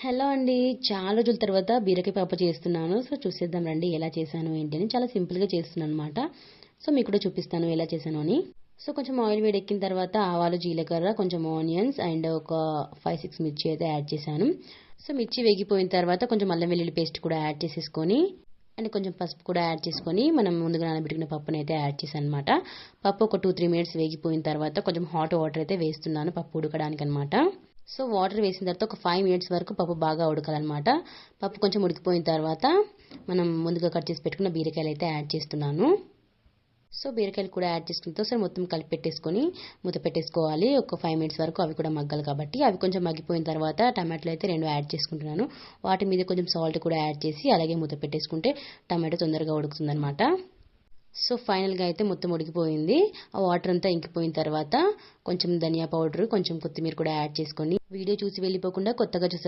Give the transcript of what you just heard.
Hello అండి. చాలా రోజుల తర్వాత బీరకాయ పప్పు చేస్తున్నాను. సో, చూసేద్దాం రండి ఎలా చేశాను ఏంటి అని. చాలా సింపుల్‌గా చేస్తున్నాననమాట. సో, మీకు కూడా చూపిస్తాను ఎలా చేశాను అని. సో, కొంచెం ఆయిల్ వేడెక్కిన తర్వాత ఆవాలు, జీలకర్ర, కొంచెం ఆనియన్స్ అండ్ ఒక 5, 6 మిర్చి అయితే యాడ్ చేశాను. సో, మిర్చి వేగిపోయిన తర్వాత కొంచెం అల్లం వెల్లుల్లి పేస్ట్ కూడా యాడ్ చేసేసుకొని అండ్ కొంచెం పసుపు కూడా యాడ్ చేసుకొని మనం ముందుగా నానబెట్టుకున్న పప్పునైతే యాడ్ చేశాననమాట. పప్పు ఒక 2, 3 మినిట్స్ వేగిపోయిన తర్వాత కొంచెం హాట్ వాటర్ అయితే వేస్తున్నాను పప్పు ఉడకడానికనమాట. సో, వాటర్ వేసిన తర్వాత ఒక 5 మినిట్స్ వరకు పప్పు బాగా ఉడకాలన్నమాట. పప్పు కొంచెం ఉడికిపోయిన తర్వాత మనం ముందుగా కట్ చేసి పెట్టుకున్న బీరకాయలు అయితే యాడ్ చేస్తున్నాను. సో, బీరకాయలు కూడా యాడ్ చేసుకున్న తర్వాత మొత్తం కలిపి పెట్టేసుకొని మూత పెట్టేసుకోవాలి. ఒక 5 మినిట్స్ వరకు అవి కూడా మగ్గాలి కాబట్టి. అవి కొంచెం మగ్గిపోయిన తర్వాత టమాటాలు అయితే 2 యాడ్ చేసుకుంటున్నాను. వాటి మీద కొంచెం సాల్ట్ కూడా యాడ్ చేసి అలాగే మూత పెట్టేసుకుంటే టమాటో తొందరగా ఉడుకుతుందన్నమాట. సో, ఫైనల్‌గా అయితే మొత్తం ఉడికిపోయింది. ఆ వాటర్ అంతా ఇంకిపోయిన తర్వాత కొంచెం ధనియా పౌడర్, కొంచెం కొత్తిమీర కూడా యాడ్ చేసుకొని వీడియో చూసి వెళ్ళిపోకుండా కొత్తగా చూసే